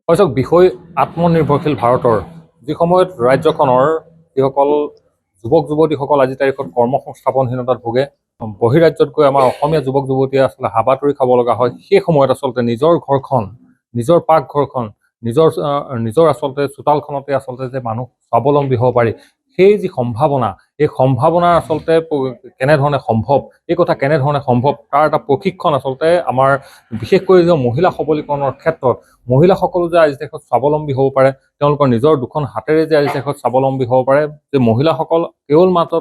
হয় বিষয় আত্মনিৰ্ভৰশীল ভাৰতৰ যি সময়ত ৰাজ্যখনৰ যিসকল যুৱক যুৱতীসকল আজি তাৰিখত কৰ্মসংস্থাপনহীনতাত ভোগে বহিৰাজ্যত গৈ আমাৰ অসমীয়া যুৱক যুৱতীয়ে আচলতে হাবাথুৰি খাব লগা হয় সেই সময়ত আচলতে নিজৰ ঘৰখন নিজৰ পাকঘৰখন নিজৰ আচলতে চোতালখনতে আচলতে যে মানুহ স্বাৱলম্বী হ'ব পাৰি সেই যি সম্ভাৱনা এই সম্ভাৱনা আচলতে কেনেধৰণে সম্ভৱ এই কথা কেনেধৰণে সম্ভৱ তাৰ এটা প্ৰশিক্ষণ আচলতে আমাৰ বিশেষকৈ যে মহিলা সবলীকৰণৰ ক্ষেত্ৰত মহিলাসকলো যে আজি দেশত স্বাৱলম্বী হ'ব পাৰে তেওঁলোকৰ নিজৰ দুখন হাতেৰে যে আজি দেশত স্বাৱলম্বী হ'ব পাৰে যে মহিলাসকল কেৱল মাত্ৰ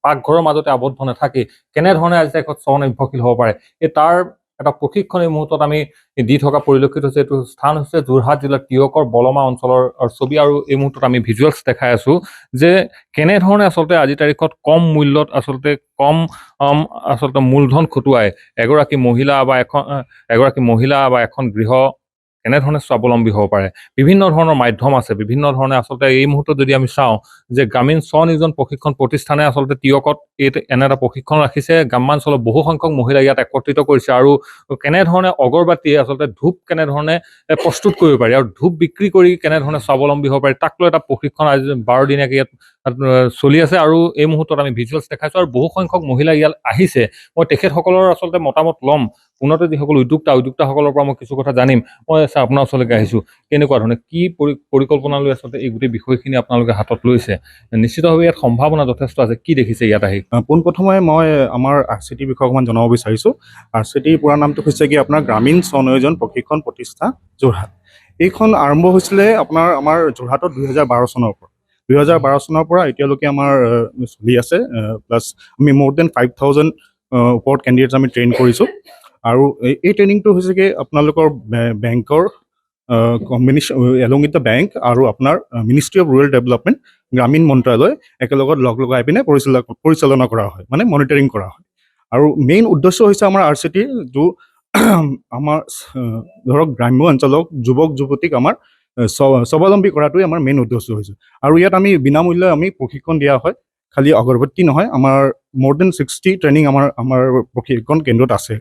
পাকঘৰৰ মাজতে আবদ্ধ নাথাকি কেনেধৰণে আজি দেশত স্বনিৰ্ভৰশীল হ'ব পাৰে এই তাৰ এটা প্ৰশিক্ষণ এই মুহূৰ্তত আমি দি থকা পৰিলক্ষিত হৈছে। এইটো স্থান হৈছে যোৰহাট জিলাৰ তিয়কৰ বলমা অঞ্চলৰ ছবি আৰু এই মুহূৰ্তত আমি ভিজুৱেলছ দেখাই আছো যে কেনেধৰণে আচলতে আজি তাৰিখত কম মূল্যত আচলতে কম আচলতে মূলধন খটুৱাই এগৰাকী মহিলা বা এখন গৃহ কেনেধৰণে স্বাৱলম্বী হ'ব পাৰে। বিভিন্ন ধৰণৰ মাধ্যম আছে, বিভিন্ন ধৰণে আচলতে এই মুহূৰ্তত যদি আমি চাওঁ যে গ্ৰামীণ স্বনিয়োজন প্ৰশিক্ষণ প্ৰতিষ্ঠানে আচলতে তিয়কত এনে এটা প্ৰশিক্ষণ ৰাখিছে। গ্ৰামাঞ্চলৰ বহু সংখ্যক মহিলা ইয়াত একত্ৰিত কৰিছে আৰু কেনেধৰণে অগৰবাতিয়ে আচলতে ধূপ কেনেধৰণে প্ৰস্তুত কৰিব পাৰি আৰু ধূপ বিক্ৰী কৰি কেনেধৰণে স্বাৱলম্বী হ'ব পাৰি তাক লৈ এটা প্ৰশিক্ষণ আজি 12 দিনীয়াকৈ ইয়াত চলি আছে আৰু এই মুহূৰ্তত আমি ভিজুৱেলছ দেখাইছোঁ আৰু বহু সংখ্যক মহিলা ইয়াত আহিছে। মই তেখেতসকলৰ আচলতে মতামত ল'ম, উন্নত যিসকল উদ্যোক্তাসকলৰ পৰা মই কিছু কথা জানিম। মই আপোনাৰ ওচৰলৈকে আহিছোঁ, কেনেকুৱা ধৰণে কি পৰিকল্পনা লৈ আচলতে এই গোটেই বিষয়খিনি আপোনালোকে হাতত লৈছে। নিশ্চিতভাৱে ইয়াত সম্ভাৱনা যথেষ্ট আছে, কি দেখিছে ইয়াত আহি? পোনপ্ৰথমে মই আমাৰ RCTৰ বিষয়ে অকণমান জনাব বিচাৰিছোঁ। RCTৰ পুৰা নামটো হৈছে কি আপোনাৰ গ্ৰামীণ স্বনিয়োজন প্ৰশিক্ষণ প্ৰতিষ্ঠান যোৰহাট। এইখন আৰম্ভ হৈছিলে আমাৰ যোৰহাটত 2012 চনৰ পৰা। 2012 চনৰ পৰা এতিয়ালৈকে আমাৰ চলি আছে। প্লাছ আমি মোৰ দেন 5000 ওপৰত কেণ্ডিডেটছ আমি ট্ৰেইন কৰিছোঁ আৰু এই ট্ৰেইনিংটো হৈছে কি আপোনালোকৰ বেংকৰ combination along with the bank আৰু আপোনাৰ মিনিষ্ট্ৰি অফ ৰুৰেল ডেভেলপমেণ্ট গ্ৰামীণ মন্ত্ৰালয় একেলগত লগাই পিনে পৰিচালনা কৰা হয়, মানে মনিটৰিং কৰা হয়। আৰু মেইন উদ্দেশ্য হৈছে আমাৰ RCTৰ আমাৰ ধৰক গ্ৰাম্য অঞ্চলক যুৱক যুৱতীক আমাৰ স্বাৱলম্বী কৰাটোৱে আমাৰ মেইন উদ্দেশ্য হৈছে। আৰু ইয়াত আমি বিনামূল্যে আমি প্ৰশিক্ষণ দিয়া হয়। খালি অগৰবত্তি নহয়, আমাৰ মোৰ দেন 60 ট্ৰেইনিং আমাৰ প্ৰশিক্ষণ কেন্দ্ৰত আছে।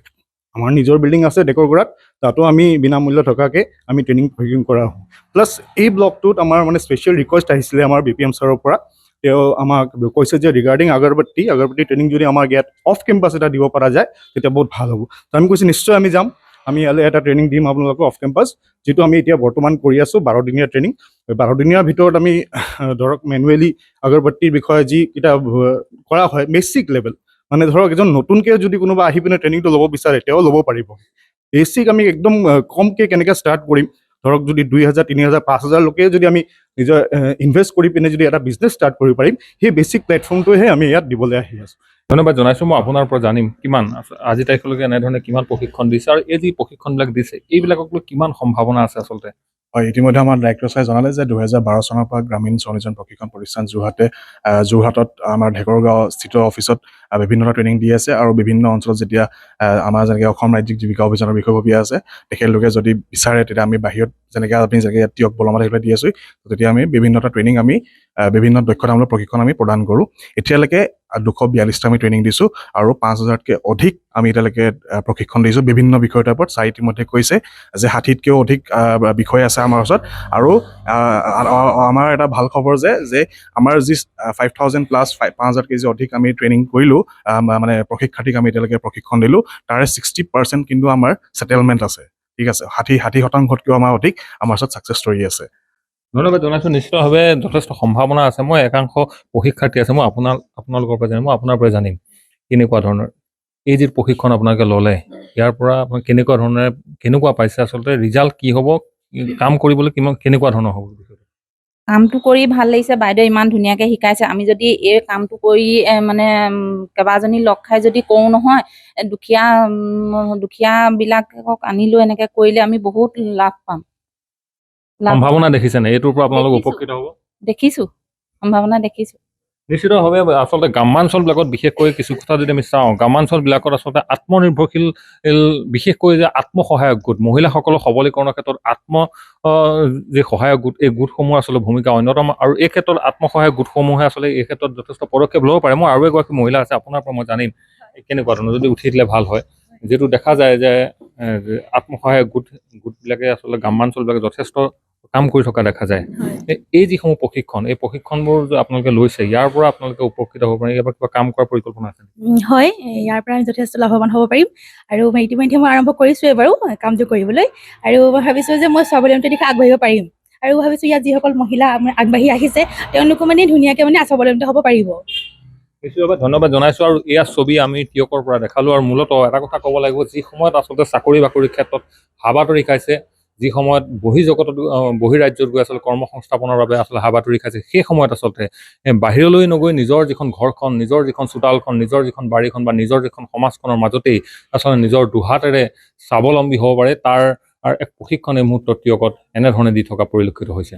আমাৰ নিজৰ বিল্ডিং আছে ডেকৰগড়াত, তাতো আমি বিনামূল্য থকাকৈ আমি প্ৰশিক্ষণ কৰা হয়। প্লাছ এই ব্লকটোত আমাৰ মানে স্পেচিয়েল ৰিকুৱেষ্ট আহিছিলে আমাৰ BPM ছাৰৰ পৰা। তেওঁ আমাক কৈছে যে ৰিগাৰ্ডিং আগৰবত্তি ট্ৰেইনিং যদি আমাক ইয়াত অফ কেম্পাছ এটা দিব পৰা যায় তেতিয়া বহুত ভাল হ'ব। তো আমি কৈছোঁ নিশ্চয় আমি যাম, আমি ইয়ালৈ এটা ট্ৰেইনিং দিম আপোনালোকক অফ কেম্পাছ, যিটো আমি এতিয়া বৰ্তমান কৰি আছোঁ 12 দিনীয়া ট্ৰেইনিং। 12 দিনীয়াৰ ভিতৰত আমি ধৰক মেনুৱেলি আগৰবত্তিৰ বিষয়ে যিকেইটা কৰা হয় বেছিক লেভেল, মানে ধৰক এজন নতুনকৈ যদি কোনোবা আহি পিনে ট্ৰেইনিংটো ল'ব বিচাৰে তেওঁ ল'ব পাৰিব। বেছিক আমি একদম কমকৈ কেনেকৈ ষ্টাৰ্ট কৰিম, ধৰক যদি 2000 3000 5000 লোকে যদি আমি নিজৰ ইনভেষ্ট কৰি পিনে যদি এটা বিজনেছ ষ্টাৰ্ট কৰিব পাৰিম, সেই বেছিক প্লেটফৰ্মটোহে আমি ইয়াত দিবলৈ আহি আছোঁ। ধন্যবাদ জনাইছোঁ। মই আপোনাৰ পৰা জানিম কিমান আজি তাৰিখলৈকে এনেধৰণে কিমান প্ৰশিক্ষণ দিছে আৰু এই যি প্ৰশিক্ষণবিলাক দিছে এইবিলাকক লৈ কিমান সম্ভাৱনা আছে আচলতে। হয়, ইতিমধ্যে আমাৰ ডাইৰেক্টৰ ছাৰে জনালে যে 2012 চনৰ পৰা গ্ৰামীণ স্বনিয়োজন প্ৰশিক্ষণ প্ৰতিষ্ঠান যোৰহাটত আমাৰ ঢেকৰগাঁও স্থিত অফিচত বিভিন্ন ট্ৰেইনিং দি আছে আৰু বিভিন্ন অঞ্চলত যেতিয়া আমাৰ যেনেকৈ অসম ৰাজ্যিক জীৱিকা অভিযানৰ বিষয়ববীয়া আছে তেখেতলোকে যদি বিচাৰে তেতিয়া আমি বাহিৰত যেনেকৈ আপুনি যেনেকৈ তিয়ক বলমাত আহিবলৈ দি আছোঁ, তেতিয়া আমি বিভিন্নটা ট্ৰেইনিং আমি বিভিন্ন দক্ষতামূলক প্ৰশিক্ষণ আমি প্ৰদান কৰোঁ। এতিয়ালৈকে 242টা আমি ট্ৰেইনিং দিছোঁ আৰু 5000তকৈ অধিক আমি এতিয়ালৈকে প্ৰশিক্ষণ দিছোঁ বিভিন্ন বিষয়ৰ ওপৰত। ছাৰে ইতিমধ্যে কৈছে যে 60তকৈও অধিক বিষয় আছে আমাৰ ওচৰত। আৰু আমাৰ এটা ভাল খবৰ যে আমাৰ যি 5000 প্লাছ 5000 কেজি অধিক আমি ট্ৰেইনিং কৰিলোঁ, মানে প্ৰশিক্ষাৰ্থীক আমি এতিয়ালৈকে প্ৰশিক্ষণ দিলোঁ, তাৰে 60% কিন্তু আমাৰ ছেটেলমেণ্ট আছে। ঠিক আছে, 60%তকৈও আমাৰ অধিক আমাৰ ওচৰত ছাকচেছ ষ্টৰী আছে। ধন্যবাদ জনাইছোঁ। নিশ্চিতভাৱে যথেষ্ট সম্ভাৱনা আছে। মই একাংশ প্ৰশিক্ষাৰ্থী আছে, মই আপোনালোকৰ পৰা জানিম, মই আপোনাৰ পৰা জানিম কেনেকুৱা ধৰণৰ এই যি প্ৰশিক্ষণ আপোনালোকে ল'লে ইয়াৰ পৰা আপুনি কেনেকুৱা পাইছে, আচলতে ৰিজাল্ট কি হ'ব, কাম কৰিবলৈ কেনেকুৱা ধৰণৰ হ'ব? কামটো কৰি ভাল লাগিছে, বাইদেউ ইমান ধুনীয়াকৈ শিকাইছে। আমি যদি এই কামটো কৰি মানে কেইবাজনী লগ খাই যদি কৰোঁ নহয়, দুখীয়াবিলাকক আনিলেও এনেকৈ কৰিলে আমি বহুত লাভ পাম। সম্ভাৱনা দেখিছেনে এইটোৰ পৰা আপোনালোক উপকৃত হ'ব? দেখিছোঁ, সম্ভাৱনা দেখিছোঁ। নিশ্চিতভাৱে আচলতে গ্ৰামাঞ্চলবিলাকত বিশেষকৈ কিছু কথা যদি আমি চাওঁ, গ্ৰামাঞ্চলবিলাকত আচলতে আত্মনিৰ্ভৰশীল বিশেষকৈ যে আত্মসহায়ক গোট, মহিলাসকলৰ সবলীকৰণৰ ক্ষেত্ৰত যি সহায়ক গোট, এই গোটসমূহ আচলতে ভূমিকা অন্যতম আৰু এই ক্ষেত্ৰত আত্মসহায়ক গোটসমূহে আচলতে এই ক্ষেত্ৰত যথেষ্ট পদক্ষেপ ল'ব পাৰে। মই আৰু এগৰাকী মহিলা আছে, আপোনাৰ পৰা মই জানিম কেনেকুৱা ধৰণৰ যদি উঠি দিলে ভাল হয়। যিটো দেখা যায় যে আত্মসহায়ক গোটবিলাকে আচলতে গ্ৰামাঞ্চলবিলাকে যথেষ্ট কাম কৰি থকা দেখা যায়। এই যিসমূহ প্ৰশিক্ষণ, এই প্ৰশিক্ষণবোৰ যে আপোনালোকে লৈছে, ইয়াৰ পৰা আপোনালোকে উপকৃত হ'ব পাৰে, ইয়াৰ পৰা কিবা কাম কৰাৰ পৰিকল্পনা আছে নেকি? হয়, ইয়াৰ পৰা আমি যথেষ্ট লাভৱান হ'ব পাৰিম আৰু মই ইতিমধ্যে মই আৰম্ভ কৰিছোঁৱেই বাৰু কামটো কৰিবলৈ আৰু মই ভাবিছোঁ যে মই স্বাৱলম্বী দিশে আগবাঢ়িব পাৰিম আৰু ভাবিছোঁ ইয়াত যিসকল মহিলা আগবাঢ়ি আহিছে তেওঁলোকো মানে ধুনীয়াকৈ মানে স্বাৱলম্বী হ'ব পাৰিব। সেইবাবে ধন্যবাদ জনাইছোঁ। আৰু এয়া ছবি আমি টিয়কৰ পৰা দেখালোঁ। আৰু মূলতঃ এটা কথা ক'ব লাগিব, যি সময়ত আচলতে চাকৰি বাকৰিৰ ক্ষেত্ৰত হাবাথুৰি খাইছে, যি সময়ত বহিৰাজ্যত গৈ আচলতে কৰ্মসংস্থাপনৰ বাবে আচলতে হাবাথুৰি খাইছে, সেই সময়ত আচলতে বাহিৰলৈ নগৈ নিজৰ যিখন ঘৰখন, নিজৰ যিখন চোতালখন, নিজৰ যিখন বাৰীখন বা নিজৰ যিখন সমাজখনৰ মাজতেই আচলতে নিজৰ দুহাতেৰে স্বাৱলম্বী হ'ব পাৰে, তাৰ এক প্ৰশিক্ষণ এই মুহূৰ্তত টিয়কত এনেধৰণে দি থকা পৰিলক্ষিত হৈছে।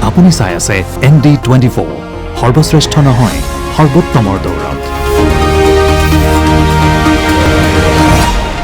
আপুনি চাই আছে ND24, সৰ্বশ্ৰেষ্ঠ নহয় সৰ্বোত্তমৰ দৌৰ।